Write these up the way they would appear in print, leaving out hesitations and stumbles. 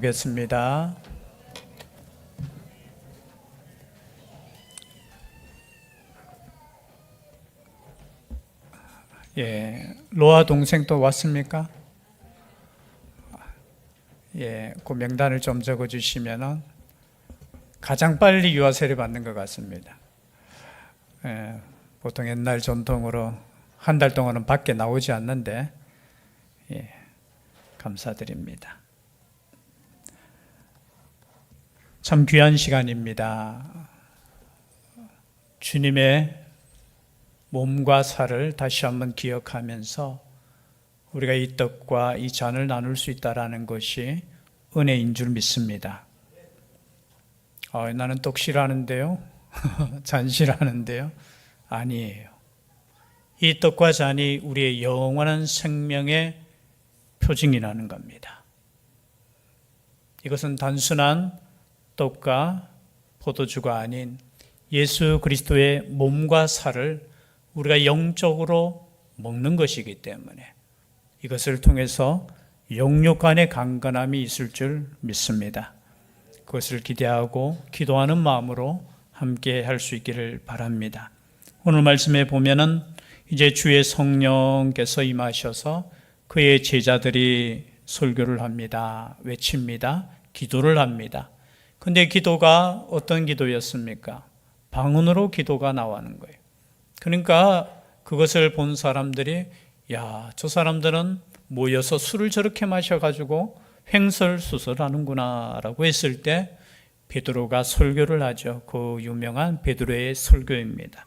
보겠습니다. 로아 동생 또 왔습니까? 그 명단을 좀 적어주시면 가장 빨리 유아 세례 받는 것 같습니다. 보통 옛날 전통으로 한 달 동안은 밖에 나오지 않는데, 감사드립니다. 참 귀한 시간입니다. 주님의 몸과 살을 다시 한번 기억하면서 우리가 이 떡과 이 잔을 나눌 수 있다는 것이 은혜인 줄 믿습니다. 나는 떡 싫어하는데요? 잔 싫어하는데요? 아니에요. 이 떡과 잔이 우리의 영원한 생명의 표징이라는 겁니다. 이것은 단순한 떡과 포도주가 아닌 예수 그리스도의 몸과 살을 우리가 영적으로 먹는 것이기 때문에 이것을 통해서 영육 간의 강건함이 있을 줄 믿습니다. 그것을 기대하고 기도하는 마음으로 함께 할 수 있기를 바랍니다. 오늘 말씀에 보면은 이제 주의 성령께서 임하셔서 그의 제자들이 설교를 합니다. 외칩니다. 기도를 합니다. 근데 기도가 어떤 기도였습니까? 방언으로 기도가 나오는 거예요. 그러니까 그것을 본 사람들이 저 사람들은 모여서 술을 저렇게 마셔가지고 횡설수설하는구나 라고 했을 때 베드로가 설교를 하죠. 그 유명한 베드로의 설교입니다.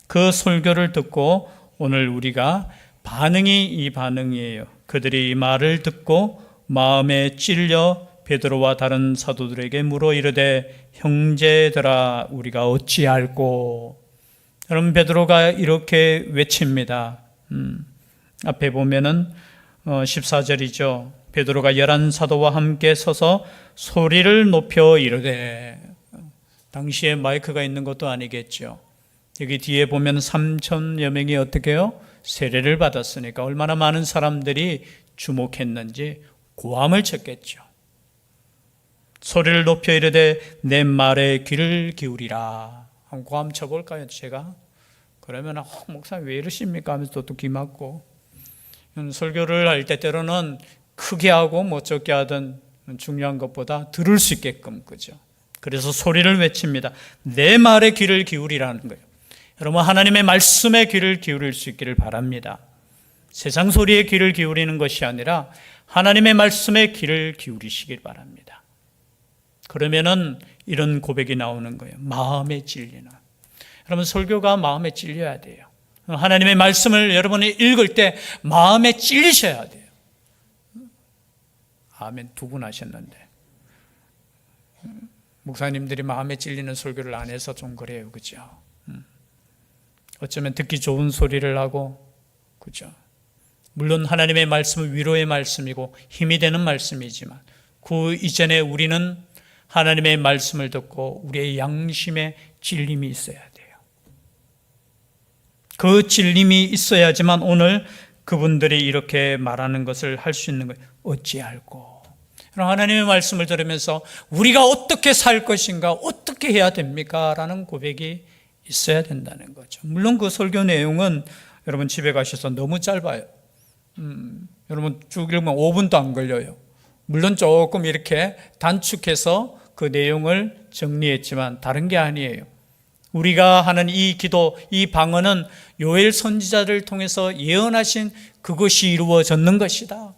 그 설교를 듣고 오늘 우리가 반응이 이 반응이에요. 그들이 이 말을 듣고 마음에 찔려 베드로와 다른 사도들에게 물어 이르되 형제들아 우리가 어찌할꼬. 여러분 베드로가 이렇게 외칩니다. 앞에 보면은 14절이죠. 베드로가 11사도와 함께 서서 소리를 높여 이르되, 당시에 마이크가 있는 것도 아니겠죠. 여기 뒤에 보면 3천여 명이 어떻게 해요? 세례를 받았으니까 얼마나 많은 사람들이 주목했는지 고함을 쳤겠죠. 소리를 높여 이르되 내 말에 귀를 기울이라. 한번 고함 쳐볼까요, 제가? 그러면 목사님 왜 이러십니까? 하면서 또 귀 막고. 설교를 할 때 때로는 크게 하고 못 적게 하든 중요한 것보다 들을 수 있게끔, 그죠? 그래서 소리를 외칩니다. 내 말에 귀를 기울이라는 거예요. 여러분 하나님의 말씀에 귀를 기울일 수 있기를 바랍니다. 세상 소리에 귀를 기울이는 것이 아니라 하나님의 말씀에 귀를 기울이시길 바랍니다. 그러면은 이런 고백이 나오는 거예요. 마음에 찔리는. 여러분 설교가 마음에 찔려야 돼요. 하나님의 말씀을 여러분이 읽을 때 마음에 찔리셔야 돼요. 아멘. 두 분 하셨는데 목사님들이 마음에 찔리는 설교를 안 해서 좀 그래요. 그죠? 어쩌면 듣기 좋은 소리를 하고, 그죠? 물론 하나님의 말씀은 위로의 말씀이고 힘이 되는 말씀이지만 그 이전에 우리는 하나님의 말씀을 듣고 우리의 양심에 찔림이 있어야 돼요. 그 찔림이 있어야지만 오늘 그분들이 이렇게 말하는 것을 할 수 있는 거예요. 어찌할꼬. 하나님의 말씀을 들으면서 우리가 어떻게 살 것인가, 어떻게 해야 됩니까? 라는 고백이 있어야 된다는 거죠. 물론 그 설교 내용은 여러분 집에 가셔서 너무 짧아요. 여러분 쭉 읽으면 5분도 안 걸려요. 물론 조금 이렇게 단축해서 그 내용을 정리했지만 다른 게 아니에요. 우리가 하는 이 기도, 이 방언은 요엘 선지자를 통해서 예언하신 그것이 이루어졌는 것이다.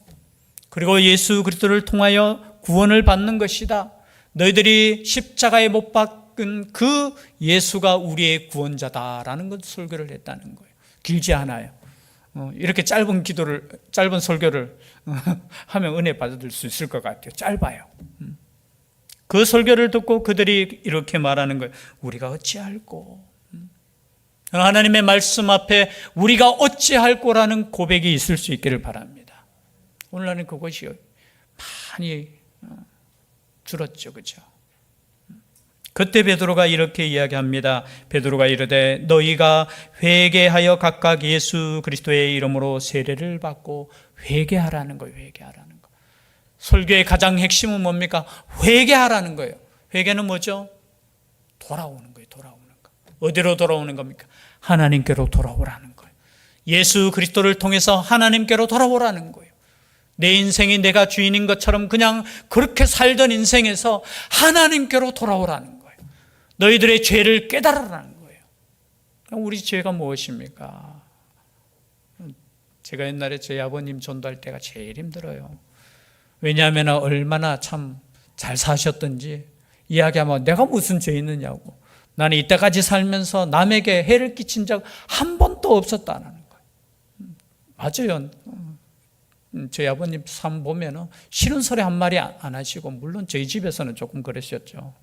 그리고 예수 그리스도를 통하여 구원을 받는 것이다. 너희들이 십자가에 못 박은 그 예수가 우리의 구원자다라는 것 설교를 했다는 거예요. 길지 않아요. 이렇게 짧은 설교를 하면 은혜 받을 수 있을 것 같아요. 짧아요. 그 설교를 듣고 그들이 이렇게 말하는 거예요. 우리가 어찌할꼬. 하나님의 말씀 앞에 우리가 어찌할꼬라는 고백이 있을 수 있기를 바랍니다. 오늘날은 그것이 많이 줄었죠. 그죠? 그때 베드로가 이렇게 이야기합니다. 베드로가 이르되 너희가 회개하여 각각 예수 그리스도의 이름으로 세례를 받고 회개하라는 거예요. 회개하라는 거. 설교의 가장 핵심은 뭡니까? 회개하라는 거예요. 회개는 뭐죠? 돌아오는 거예요. 돌아오는 거. 어디로 돌아오는 겁니까? 하나님께로 돌아오라는 거예요. 예수 그리스도를 통해서 하나님께로 돌아오라는 거예요. 내 인생이 내가 주인인 것처럼 그냥 그렇게 살던 인생에서 하나님께로 돌아오라는 거예요. 너희들의 죄를 깨달으라는 거예요. 우리 죄가 무엇입니까? 제가 옛날에 저희 아버님 전도할 때가 제일 힘들어요. 왜냐하면 얼마나 참 잘 사셨던지 이야기하면 내가 무슨 죄 있느냐고. 나는 이때까지 살면서 남에게 해를 끼친 적 한 번도 없었다는 거예요. 맞아요. 저희 아버님 삶 보면 싫은 소리 한 마리 안 하시고, 물론 저희 집에서는 조금 그러셨죠.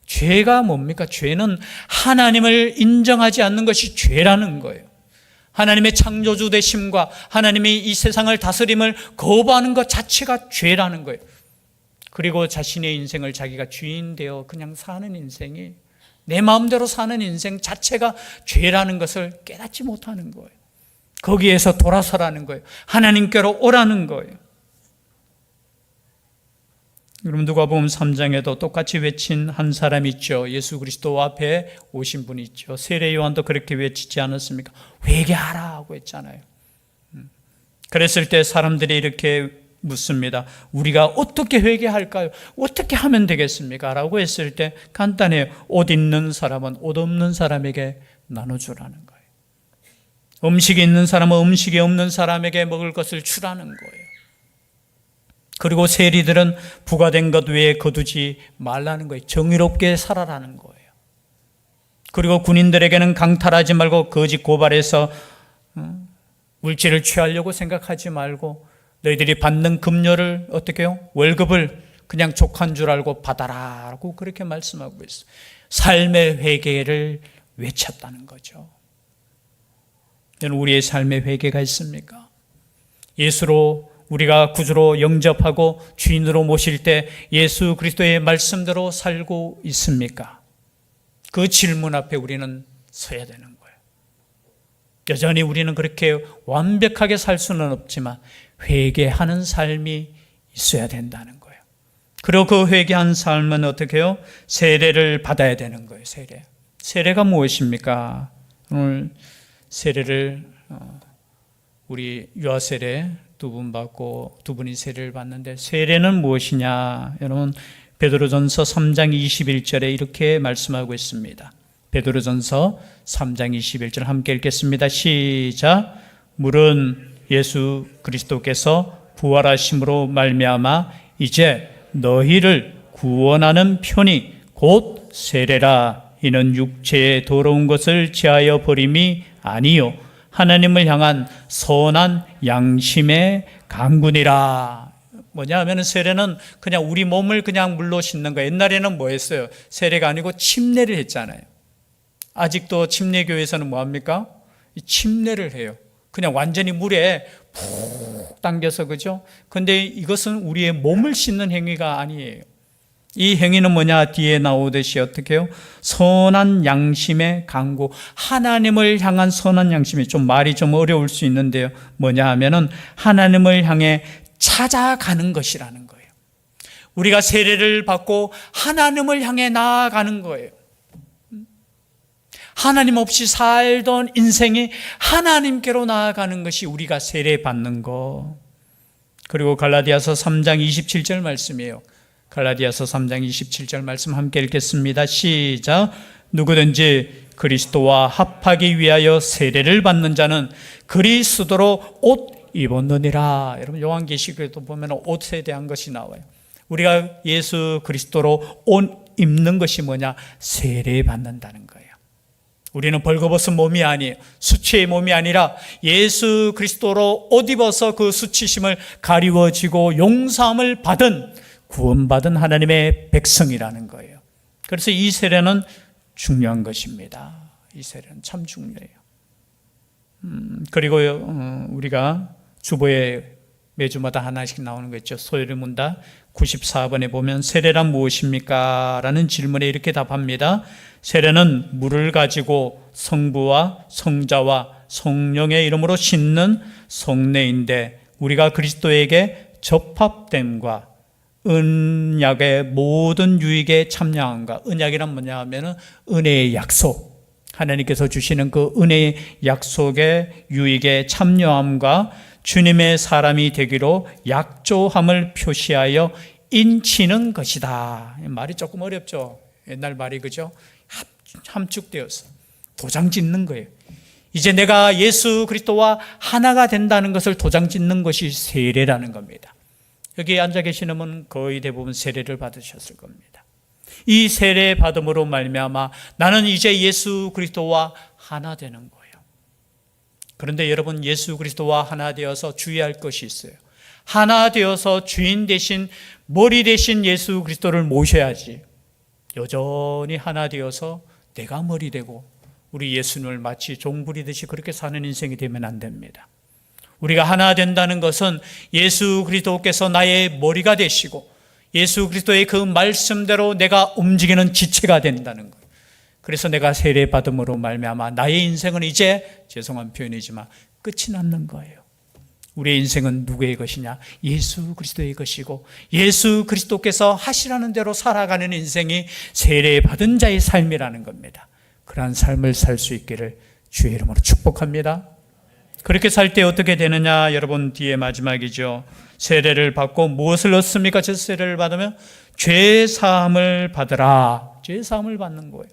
죄가 뭡니까? 죄는 하나님을 인정하지 않는 것이 죄라는 거예요. 하나님의 창조주 되심과 하나님이 이 세상을 다스림을 거부하는 것 자체가 죄라는 거예요. 그리고 자신의 인생을 자기가 주인 되어 그냥 사는 인생이, 내 마음대로 사는 인생 자체가 죄라는 것을 깨닫지 못하는 거예요. 거기에서 돌아서라는 거예요. 하나님께로 오라는 거예요. 여러분, 누가복음 3장에도 똑같이 외친 한 사람이 있죠. 예수 그리스도 앞에 오신 분이 있죠. 세례 요한도 그렇게 외치지 않았습니까? 회개하라 하고 했잖아요. 그랬을 때 사람들이 이렇게 묻습니다. 우리가 어떻게 회개할까요? 어떻게 하면 되겠습니까? 라고 했을 때 간단해요. 옷 있는 사람은 옷 없는 사람에게 나눠주라는 거예요. 음식이 있는 사람은 음식이 없는 사람에게 먹을 것을 주라는 거예요. 그리고 세리들은 부과된 것 외에 거두지 말라는 거예요. 정의롭게 살아라는 거예요. 그리고 군인들에게는 강탈하지 말고 거짓 고발해서 물질을 취하려고 생각하지 말고 너희들이 받는 급료를 어떻게 해요? 월급을 그냥 족한 줄 알고 받아라라고 그렇게 말씀하고 있어요. 삶의 회개를 외쳤다는 거죠. 우리의 삶의 회개가 있습니까? 예수로 우리가 구주로 영접하고 주인으로 모실 때 예수 그리스도의 말씀대로 살고 있습니까? 그 질문 앞에 우리는 서야 되는 거예요. 여전히 우리는 그렇게 완벽하게 살 수는 없지만 회개하는 삶이 있어야 된다는 거예요. 그리고 그 회개한 삶은 어떻게 해요? 세례를 받아야 되는 거예요. 세례가 무엇입니까? 오늘 세례를 우리 유아세례 2분 받고 2분이 세례를 받는데, 세례는 무엇이냐? 여러분, 베드로전서 3장 21절에 이렇게 말씀하고 있습니다. 베드로전서 3장 21절 함께 읽겠습니다. 시작. 물은 예수 그리스도께서 부활하심으로 말미암아 이제 너희를 구원하는 편이 곧 세례라. 이는 육체의 더러운 것을 제하여 버림이 아니요 하나님을 향한 선한 양심의 강군이라. 뭐냐 하면 세례는 그냥 우리 몸을 그냥 물로 씻는 거예요. 옛날에는 뭐 했어요? 세례가 아니고 침례를 했잖아요. 아직도 침례교회에서는 뭐 합니까? 침례를 해요. 그냥 완전히 물에 푹 당겨서, 그죠? 근데 이것은 우리의 몸을 씻는 행위가 아니에요. 이 행위는 뭐냐? 뒤에 나오듯이 어떻게 해요? 선한 양심의 강구. 하나님을 향한 선한 양심이, 좀 말이 좀 어려울 수 있는데요. 뭐냐 하면은 하나님을 향해 찾아가는 것이라는 거예요. 우리가 세례를 받고 하나님을 향해 나아가는 거예요. 하나님 없이 살던 인생이 하나님께로 나아가는 것이 우리가 세례 받는 거. 그리고 갈라디아서 3장 27절 말씀이에요. 갈라디아서 3장 27절 말씀 함께 읽겠습니다. 시작. 누구든지 그리스도와 합하기 위하여 세례를 받는 자는 그리스도로 옷 입었느니라. 여러분, 요한계시록에도 보면 옷에 대한 것이 나와요. 우리가 예수 그리스도로 옷 입는 것이 뭐냐? 세례 받는다는 거예요. 우리는 벌거벗은 몸이 아니에요. 수치의 몸이 아니라 예수 그리스도로 옷 입어서 그 수치심을 가리워지고 용서함을 받은, 구원받은 하나님의 백성이라는 거예요. 그래서 이 세례는 중요한 것입니다. 이 세례는 참 중요해요. 그리고 우리가 주보에 매주마다 하나씩 나오는 거 있죠. 소요를 문다 94번에 보면 세례란 무엇입니까? 라는 질문에 이렇게 답합니다. 세례는 물을 가지고 성부와 성자와 성령의 이름으로 씻는 성례인데, 우리가 그리스도에게 접합됨과 언약의 모든 유익에 참여함과, 언약이란 뭐냐 하면은 은혜의 약속, 하나님께서 주시는 그 은혜의 약속의 유익에 참여함과 주님의 사람이 되기로 약조함을 표시하여 인치는 것이다. 말이 조금 어렵죠. 옛날 말이, 그죠? 함축되어서 도장 짓는 거예요. 이제 내가 예수 그리스도와 하나가 된다는 것을 도장 짓는 것이 세례라는 겁니다. 여기 앉아 계시는 분은 거의 대부분 세례를 받으셨을 겁니다. 이 세례 받음으로 말미암아 나는 이제 예수 그리스도와 하나 되는 거예요. 그런데 여러분, 예수 그리스도와 하나 되어서 주의할 것이 있어요. 하나 되어서 주인 대신, 머리 대신 예수 그리스도를 모셔야지, 여전히 하나 되어서 내가 머리 되고 우리 예수님을 마치 종 부리듯이 그렇게 사는 인생이 되면 안 됩니다. 우리가 하나 된다는 것은 예수 그리스도께서 나의 머리가 되시고 예수 그리스도의 그 말씀대로 내가 움직이는 지체가 된다는 거예요. 그래서 내가 세례 받음으로 말미암아 나의 인생은 이제, 죄송한 표현이지만, 끝이 났는 거예요. 우리의 인생은 누구의 것이냐? 예수 그리스도의 것이고, 예수 그리스도께서 하시라는 대로 살아가는 인생이 세례 받은 자의 삶이라는 겁니다. 그러한 삶을 살 수 있기를 주의 이름으로 축복합니다. 그렇게 살 때 어떻게 되느냐? 여러분, 뒤에 마지막이죠. 세례를 받고 무엇을 얻습니까? 저 세례를 받으면 죄 사함을 받으라. 죄 사함을 받는 거예요.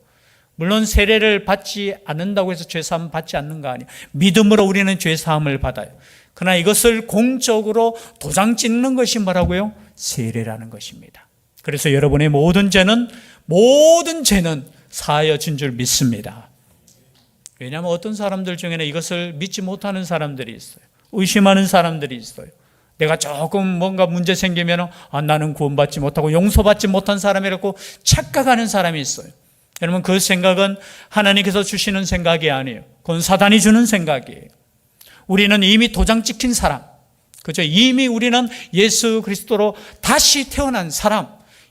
물론 세례를 받지 않는다고 해서 죄 사함 받지 않는 거 아니에요. 믿음으로 우리는 죄 사함을 받아요. 그러나 이것을 공적으로 도장 찍는 것이 뭐라고요? 세례라는 것입니다. 그래서 여러분의 모든 죄는 사하여진 줄 믿습니다. 왜냐하면 어떤 사람들 중에는 이것을 믿지 못하는 사람들이 있어요. 의심하는 사람들이 있어요. 내가 조금 뭔가 문제 생기면 나는 구원받지 못하고 용서받지 못한 사람이라고 착각하는 사람이 있어요. 여러분, 그 생각은 하나님께서 주시는 생각이 아니에요. 그건 사단이 주는 생각이에요. 우리는 이미 도장 찍힌 사람, 그죠? 이미 우리는 예수 그리스도로 다시 태어난 사람.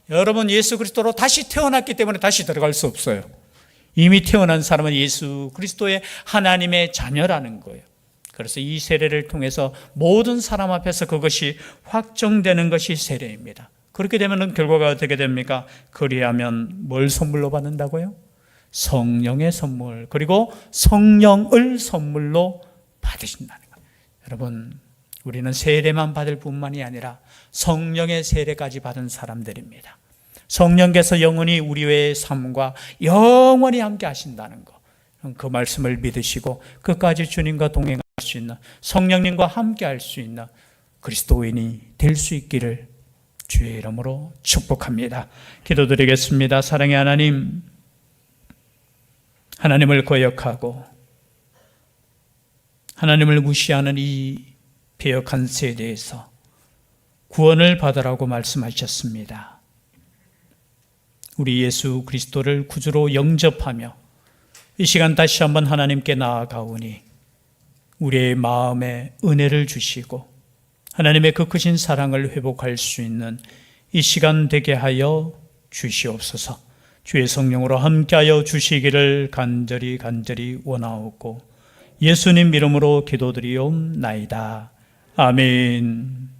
여러분, 예수 그리스도로 다시 태어났기 때문에 다시 들어갈 수 없어요. 이미 태어난 사람은 예수 그리스도의 하나님의 자녀라는 거예요. 그래서 이 세례를 통해서 모든 사람 앞에서 그것이 확정되는 것이 세례입니다. 그렇게 되면 결과가 어떻게 됩니까? 그리하면 뭘 선물로 받는다고요? 성령의 선물, 그리고 성령을 선물로 받으신다는 거예요. 여러분, 우리는 세례만 받을 뿐만이 아니라 성령의 세례까지 받은 사람들입니다. 성령께서 영원히 우리의 삶과 영원히 함께 하신다는 것, 그 말씀을 믿으시고 끝까지 주님과 동행할 수 있는, 성령님과 함께 할 수 있는 그리스도인이 될 수 있기를 주의 이름으로 축복합니다. 기도드리겠습니다. 사랑의 하나님, 하나님을 거역하고 하나님을 무시하는 이 배역한 세대에서 구원을 받으라고 말씀하셨습니다. 우리 예수 그리스도를 구주로 영접하며 이 시간 다시 한번 하나님께 나아가오니 우리의 마음에 은혜를 주시고 하나님의 그 크신 사랑을 회복할 수 있는 이 시간 되게 하여 주시옵소서. 주의 성령으로 함께하여 주시기를 간절히 원하옵고 예수님 이름으로 기도드리옵나이다. 아멘.